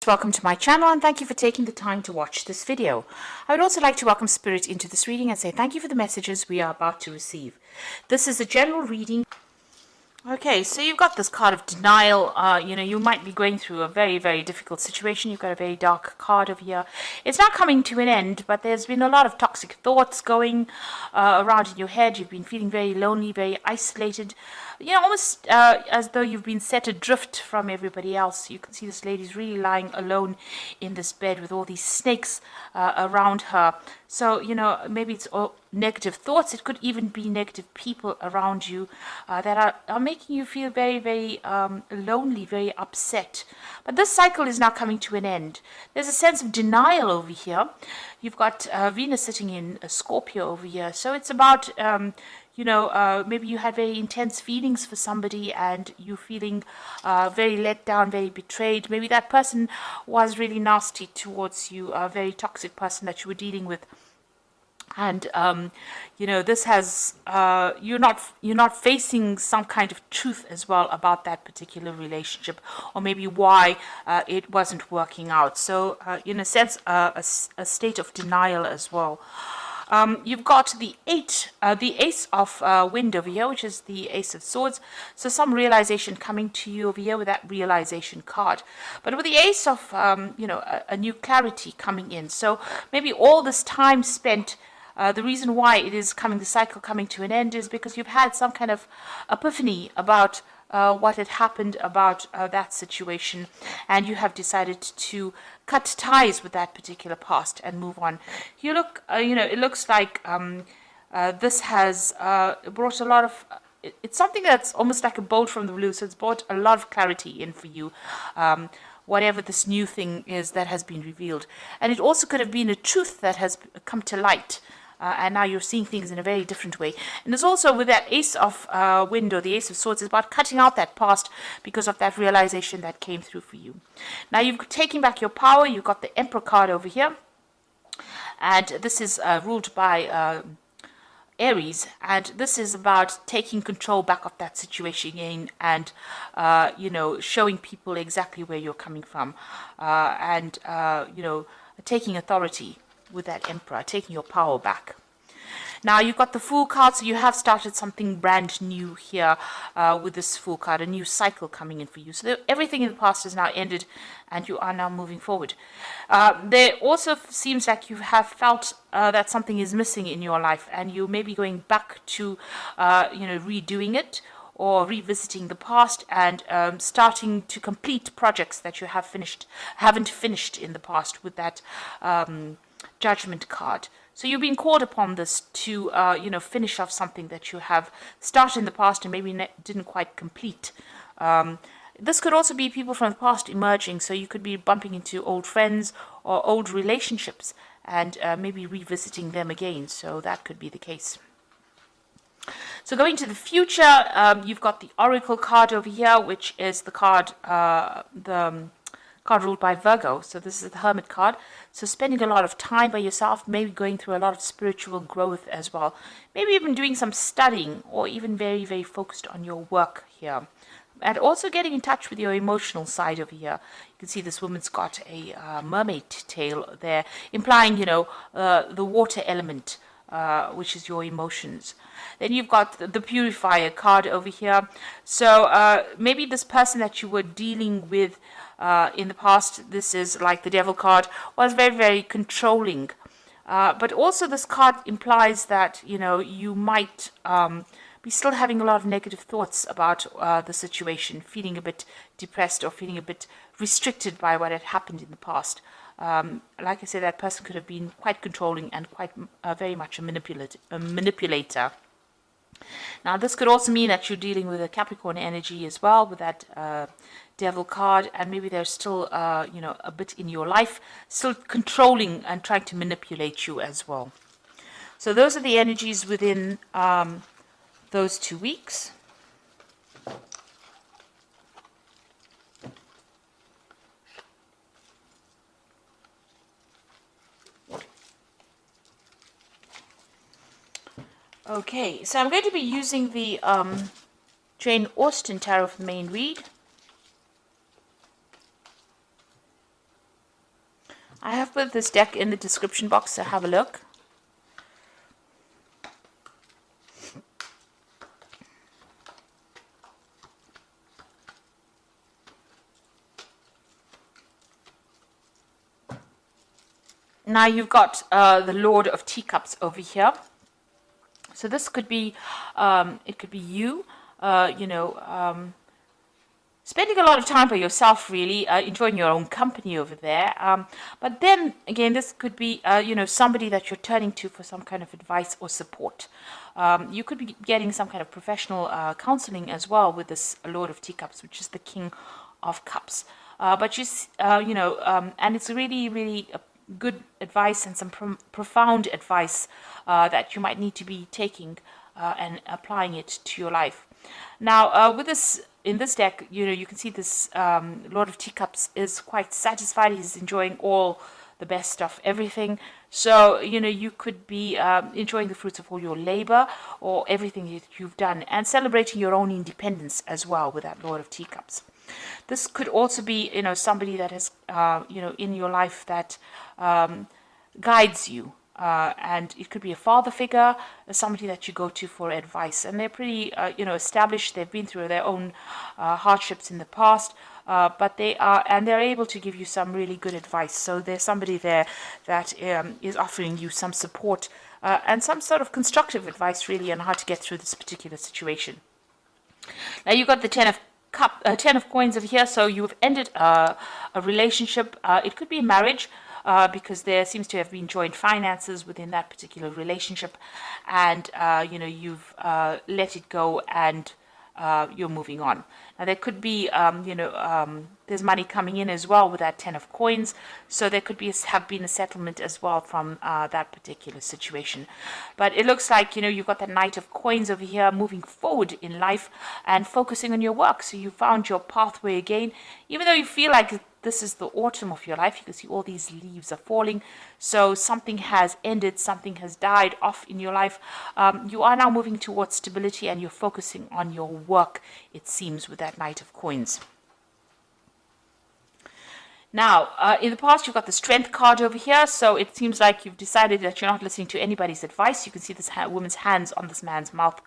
Welcome to my channel and thank you for taking the time to watch this video. I would also like to welcome Spirit into this reading and say thank you for the messages we are about to receive. This is a general reading. Okay, so you've got this card of denial. You might be going through a very, very difficult situation. You've got a very dark card over here. It's not coming to an end, but there's been a lot of toxic thoughts going around in your head. You've been feeling very lonely, very isolated. Almost as though you've been set adrift from everybody else. You can see this lady's really lying alone in this bed with all these snakes around her. So, maybe it's all negative thoughts. It could even be negative people around you that are making you feel very, very lonely, very upset. But this cycle is now coming to an end. There's a sense of denial over here. You've got Venus sitting in Scorpio over here. So it's about, maybe you had very intense feelings for somebody and you're feeling very let down, very betrayed. Maybe that person was really nasty towards you, a very toxic person that you were dealing with. And this has you're not facing some kind of truth as well about that particular relationship, or maybe why it wasn't working out. So in a sense, a state of denial as well. You've got the Ace of Wind over here, which is the Ace of Swords. So some realization coming to you over here with that realization card. But with the Ace of, a new clarity coming in. So maybe all this time spent, the reason why it is the cycle coming to an end is because you've had some kind of epiphany about what had happened about that situation, and you have decided to cut ties with that particular past and move on. It looks like this has brought a lot of, it's something that's almost like a bolt from the blue, so it's brought a lot of clarity in for you. Whatever this new thing is that has been revealed. And it also could have been a truth that has come to light. And now you're seeing things in a very different way. And there's also with that Ace of Wind or the Ace of Swords, it's about cutting out that past because of that realization that came through for you. Now you've taken back your power. You've got the Emperor card over here. And this is ruled by Aries, and this is about taking control back of that situation again and showing people exactly where you're coming from, and taking authority with that Emperor, taking your power back. Now you've got the Fool card, so you have started something brand new here with this Fool card, a new cycle coming in for you. So everything in the past has now ended and you are now moving forward. There also seems like you have felt that something is missing in your life and you may be going back to, redoing it or revisiting the past and starting to complete projects that you haven't finished in the past with that Judgment card. So you've been called upon this to, finish off something that you have started in the past and maybe didn't quite complete. This could also be people from the past emerging, so you could be bumping into old friends or old relationships and maybe revisiting them again. So that could be the case. So going to the future, you've got the Oracle card over here, which is the card, card ruled by Virgo. So this is the Hermit card. So spending a lot of time by yourself, maybe going through a lot of spiritual growth as well. Maybe even doing some studying or even very, very focused on your work here. And also getting in touch with your emotional side over here. You can see this woman's got a mermaid tail there, implying, the water element, which is your emotions. Then you've got the Purifier card over here. So maybe this person that you were dealing with in the past, this is like the Devil card, was very, very controlling. But also this card implies that, you might be still having a lot of negative thoughts about the situation, feeling a bit depressed or feeling a bit restricted by what had happened in the past. Like I said, that person could have been quite controlling and quite very much a manipulator. Now, this could also mean that you're dealing with a Capricorn energy as well with that Devil card, and maybe there's still, a bit in your life, still controlling and trying to manipulate you as well. So those are the energies within those 2 weeks. Okay, so I'm going to be using the Jane Austen Tarot for the main read. I have put this deck in the description box, so have a look. Now you've got the Lord of Teacups over here. So this could be, it could be you, spending a lot of time by yourself, really, enjoying your own company over there. But then again, this could be, somebody that you're turning to for some kind of advice or support. You could be getting some kind of professional counseling as well with this Lord of Teacups, which is the King of Cups. But and it's really, really good advice and some profound advice that you might need to be taking and applying it to your life. Now, with this, in this deck, you can see this Lord of Teacups is quite satisfied. He's enjoying all the best of everything. So, you could be enjoying the fruits of all your labor or everything that you've done and celebrating your own independence as well with that Lord of Teacups. This could also be, somebody that has, in your life that guides you. And it could be a father figure, somebody that you go to for advice. And they're pretty, established. They've been through their own hardships in the past, but they're able to give you some really good advice. So there's somebody there that is offering you some support and some sort of constructive advice, really, on how to get through this particular situation. Now you've got the Ten of Coins over here. So you've ended a relationship. It could be a marriage. Because there seems to have been joint finances within that particular relationship, and you've let it go and you're moving on. Now there could be there's money coming in as well with that Ten of Coins, so there could have been a settlement as well from that particular situation. But it looks like you've got that Knight of Coins over here, moving forward in life and focusing on your work. So you found your pathway again, even though you feel like this is the autumn of your life. You can see all these leaves are falling. So something has ended, something has died off in your life. You are now moving towards stability and you're focusing on your work, it seems, with that Knight of Coins. Now, in the past, you've got the Strength card over here. So it seems like you've decided that you're not listening to anybody's advice. You can see this woman's hands on this man's mouth.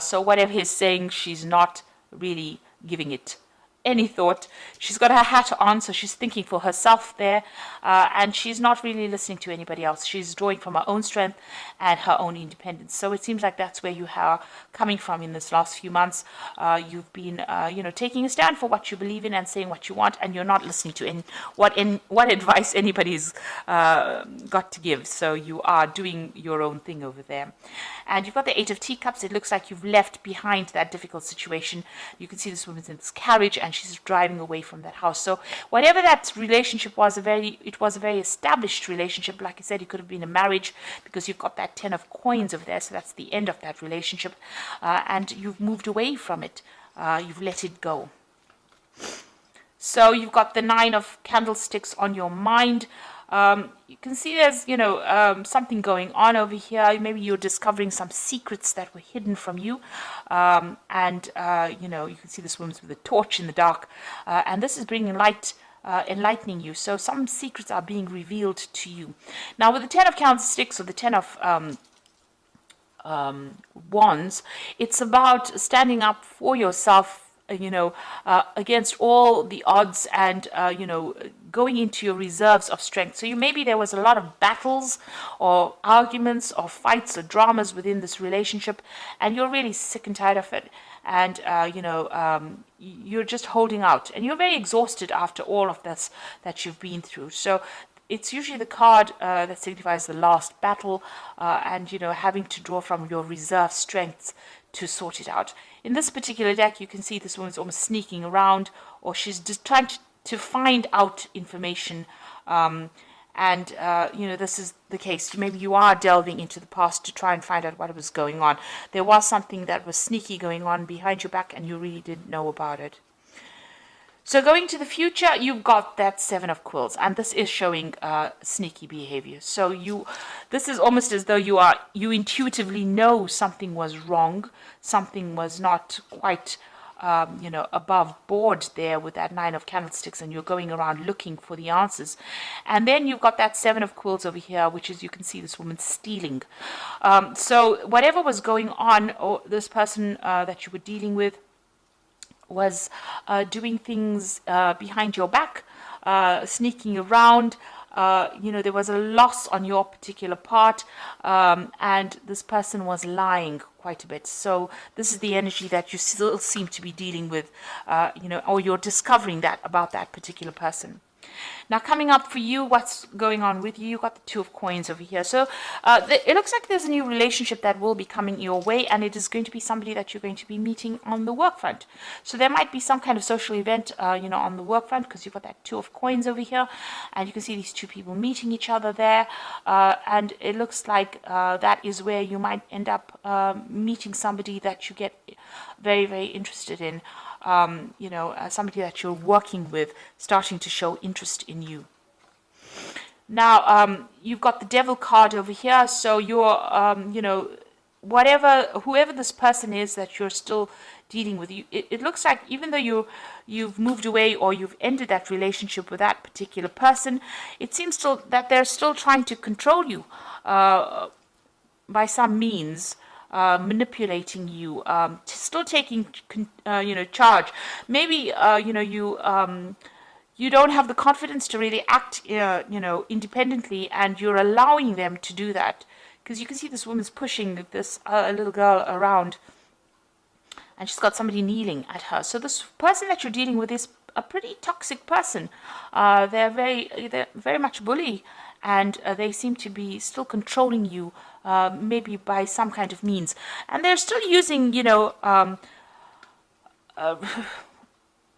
So whatever he's saying, she's not really giving it any thought. She's got her hat on, so she's thinking for herself there, and she's not really listening to anybody else. She's drawing from her own strength and her own independence. So it seems like that's where you are coming from in this last few months. You've been taking a stand for what you believe in and saying what you want, and you're not listening to what advice anybody's got to give. So you are doing your own thing over there. And you've got the Eight of Teacups. It looks like you've left behind that difficult situation. You can see this woman's in this carriage and she's driving away from that house. So whatever that relationship was, it was a very established relationship. Like I said, it could have been a marriage because you've got that Ten of Coins over there. So that's the end of that relationship. And you've moved away from it. You've let it go. So you've got the Nine of Candlesticks on your mind. You can see there's, something going on over here. Maybe you're discovering some secrets that were hidden from you. You can see this woman's with a torch in the dark. And this is bringing light, enlightening you. So some secrets are being revealed to you. Now, with the Ten of Candlesticks or the Ten of Wands, it's about standing up for yourself, against all the odds and, going into your reserves of strength. So maybe there was a lot of battles or arguments or fights or dramas within this relationship, and you're really sick and tired of it. And, you're just holding out. And you're very exhausted after all of this that you've been through. So it's usually the card that signifies the last battle and, having to draw from your reserve strengths to sort it out. In this particular deck, you can see this woman's almost sneaking around, or she's just trying to find out information. This is the case. Maybe you are delving into the past to try and find out what was going on. There was something that was sneaky going on behind your back, and you really didn't know about it. So going to the future, you've got that Seven of Quills, and this is showing sneaky behavior. So this is almost as though you intuitively know something was wrong, something was not quite above board there with that 9 of candlesticks, and you're going around looking for the answers. And then you've got that 7 of quills over here, which is, you can see this woman stealing. So whatever was going on, or this person that you were dealing with was doing things behind your back, sneaking around. There was a loss on your particular part, and this person was lying quite a bit. So this is the energy that you still seem to be dealing with, or you're discovering that about that particular person. Now, coming up for you, what's going on with you? You've got the 2 of coins over here. So it looks like there's a new relationship that will be coming your way, and it is going to be somebody that you're going to be meeting on the work front. So there might be some kind of social event, on the work front, because you've got that 2 of coins over here, and you can see these 2 people meeting each other there, and it looks like that is where you might end up meeting somebody that you get very, very interested in. Somebody that you're working with starting to show interest in you. Now, you've got the Devil card over here, so you're, whoever this person is that you're still dealing with, it looks like even though you've moved away or you've ended that relationship with that particular person, it seems still that they're still trying to control you by some means. Manipulating you, still taking charge. Maybe you don't have the confidence to really act independently, and you're allowing them to do that, because you can see this woman's pushing this little girl around, and she's got somebody kneeling at her. So this person that you're dealing with is a pretty toxic person. They're very much bully, and they seem to be still controlling you, maybe by some kind of means. And they're still using,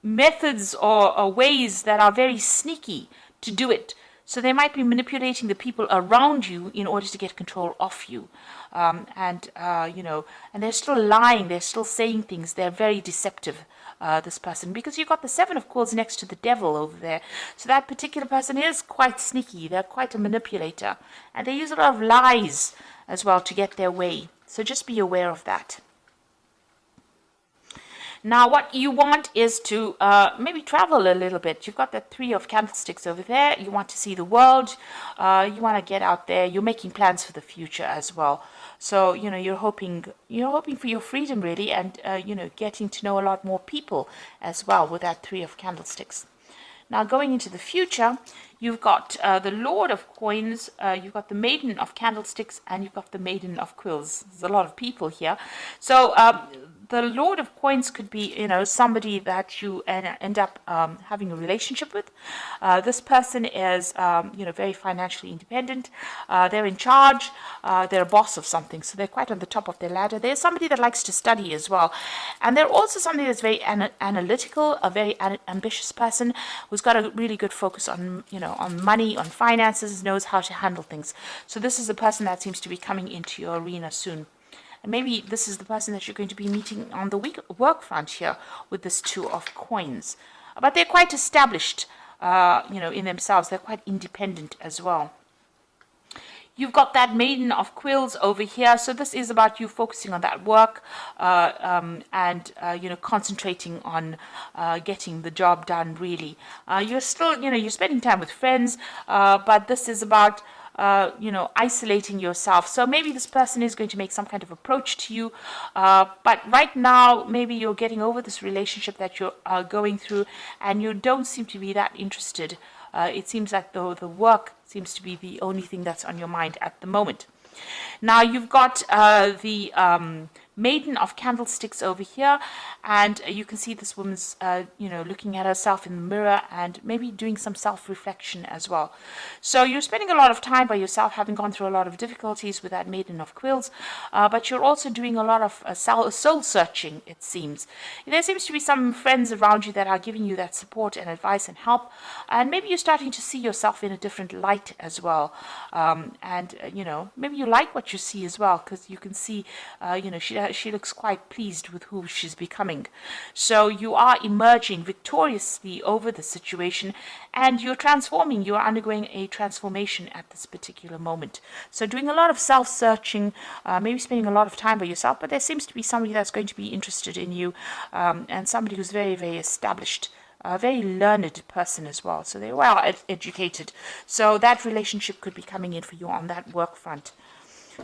methods or ways that are very sneaky to do it. So they might be manipulating the people around you in order to get control of you. And they're still lying, they're still saying things, they're very deceptive. This person, because you've got the 7 of coins next to the Devil over there. So that particular person is quite sneaky. They're quite a manipulator, and they use a lot of lies as well to get their way. So just be aware of that. Now, what you want is to maybe travel a little bit. You've got the 3 of candlesticks over there. You want to see the world. You want to get out there. You're making plans for the future as well. So, you're hoping for your freedom, really, and, getting to know a lot more people as well with that 3 of candlesticks. Now, going into the future, you've got the Lord of coins, you've got the Maiden of candlesticks, and you've got the Maiden of quills. There's a lot of people here. So, the Lord of coins could be, somebody that you end up having a relationship with. This person is, very financially independent. They're in charge. They're a boss of something, so they're quite on the top of their ladder. They're somebody that likes to study as well. And they're also somebody that's very analytical, a very ambitious person who's got a really good focus on, on money, on finances, knows how to handle things. So this is a person that seems to be coming into your arena soon. And maybe this is the person that you're going to be meeting on the work front here with this 2 of coins. But they're quite established, in themselves. They're quite independent as well. You've got that Maiden of quills over here. So this is about you focusing on that work and concentrating on getting the job done, really. You're still, you're spending time with friends, but this is about isolating yourself. So maybe this person is going to make some kind of approach to you, but right now maybe you're getting over this relationship that you're going through, and you don't seem to be that interested. It seems like the work seems to be the only thing that's on your mind at the moment. Now you've got the Maiden of candlesticks over here, and you can see this woman's looking at herself in the mirror and maybe doing some self-reflection as well. So you're spending a lot of time by yourself, having gone through a lot of difficulties with that Maiden of quills, but you're also doing a lot of soul searching, it seems. There seems to be some friends around you that are giving you that support and advice and help, and maybe you're starting to see yourself in a different light as well. Maybe you like what you see as well, because you can see she she looks quite pleased with who she's becoming. So you are emerging victoriously over the situation, and you're transforming. You're undergoing a transformation at this particular moment. So doing a lot of self-searching, maybe spending a lot of time by yourself, but there seems to be somebody that's going to be interested in you, and somebody who's very, very established, a very learned person as well. So they're well educated. So that relationship could be coming in for you on that work front.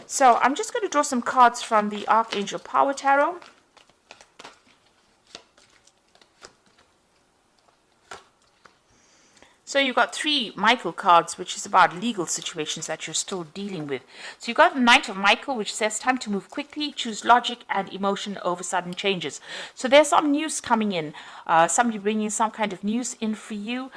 So I'm just going to draw some cards from the Archangel Power Tarot. So you've got 3 Michael cards, which is about legal situations that you're still dealing with. So you've got the Knight of Michael, which says time to move quickly, choose logic and emotion over sudden changes. So there's some news coming in, somebody bringing some kind of news in for you.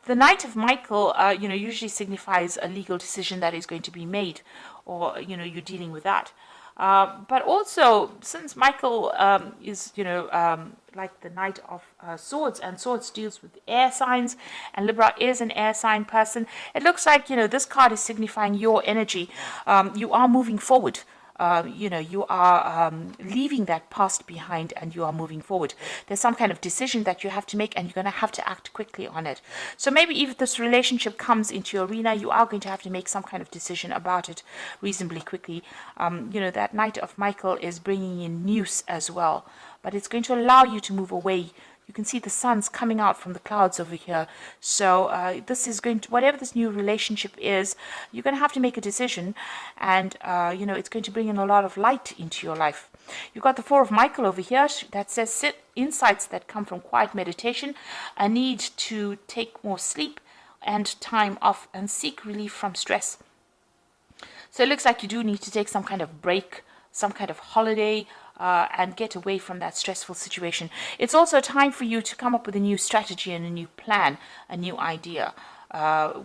The Knight of Michael, usually signifies a legal decision that is going to be made, or, you're dealing with that. But also, since Michael is, like the Knight of Swords, and Swords deals with air signs, and Libra is an air sign person, it looks like, this card is signifying your energy. You are moving forward. You are leaving that past behind, and you are moving forward. There's some kind of decision that you have to make, and you're going to have to act quickly on it. So maybe if this relationship comes into your arena, you are going to have to make some kind of decision about it reasonably quickly. That Knight of Michael is bringing in news as well, but it's going to allow you to move away. You can see the sun's coming out from the clouds over here. So this is going to, whatever this new relationship is, you're going to have to make a decision, and it's going to bring in a lot of light into your life. You've got the Four of Michael over here that says insights that come from quiet meditation, a need to take more sleep and time off, and seek relief from stress. So it looks like you do need to take some kind of break, some kind of holiday, and get away from that stressful situation. It's also time for you to come up with a new strategy and a new plan, a new idea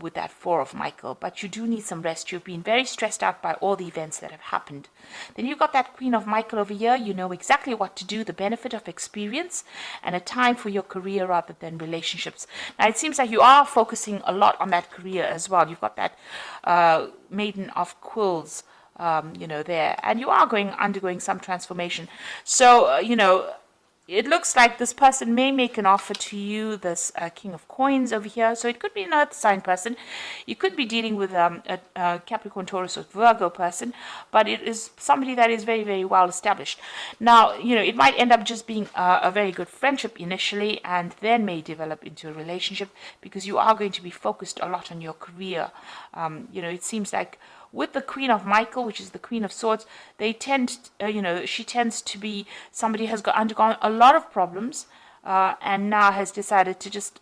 with that Four of Michael. But you do need some rest. You've been very stressed out by all the events that have happened. Then you've got that Queen of Michael over here. You know exactly what to do, the benefit of experience, and a time for your career rather than relationships. Now, it seems like you are focusing a lot on that career as well. You've got that Maiden of Quills, there, and you are undergoing some transformation. So, it looks like this person may make an offer to you, this King of Coins over here. So it could be an earth sign person. You could be dealing with a Capricorn, Taurus, or Virgo person, but it is somebody that is very, very well established. Now, it might end up just being a very good friendship initially, and then may develop into a relationship, because you are going to be focused a lot on your career. It seems like with the Queen of Michael, which is the Queen of Swords, they tend, she tends to be somebody who has undergone a lot of problems, and now has decided to just,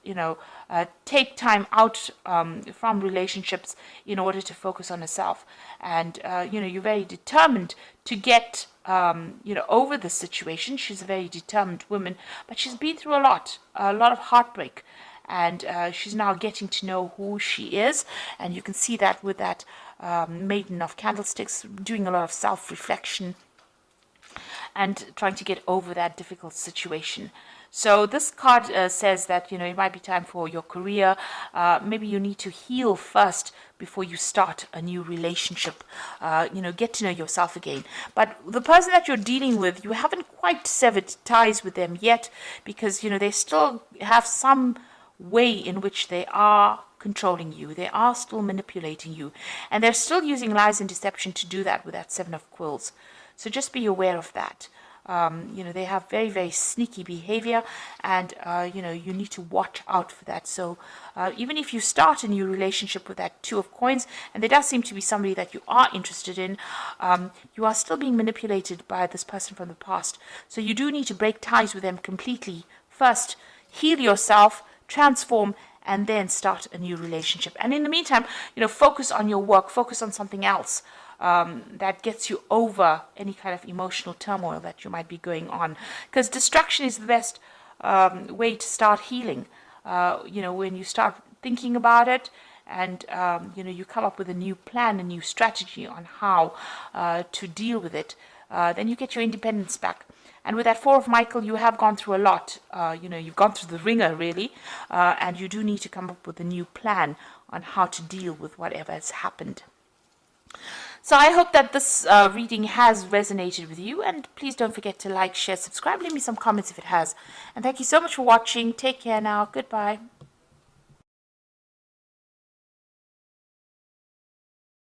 take time out from relationships in order to focus on herself. And, you're very determined to get, over the situation. She's a very determined woman, but she's been through a lot of heartbreak. And she's now getting to know who she is, and you can see that with that Maiden of Candlesticks, doing a lot of self-reflection and trying to get over that difficult situation. So this card says that, it might be time for your career. Maybe you need to heal first before you start a new relationship. Get to know yourself again. But the person that you're dealing with, you haven't quite severed ties with them yet, because, they still have some way in which they are controlling you. They are still manipulating you, and they're still using lies and deception to do that with that Seven of Quills. So just be aware of that. They have very, very sneaky behavior, and you need to watch out for that. So even if you start a new relationship with that Two of Coins, and there does seem to be somebody that you are interested in, you are still being manipulated by this person from the past. So you do need to break ties with them completely first. Heal yourself, transform, and then start a new relationship. And in the meantime, focus on your work, focus on something else that gets you over any kind of emotional turmoil that you might be going on. Because distraction is the best way to start healing. When you start thinking about it, and you come up with a new plan, a new strategy on how to deal with it, then you get your independence back. And with that Four of Michael, you have gone through a lot. You've gone through the ringer, really. And you do need to come up with a new plan on how to deal with whatever has happened. So I hope that this reading has resonated with you, and please don't forget to like, share, subscribe, leave me some comments if it has. And thank you so much for watching. Take care now. Goodbye.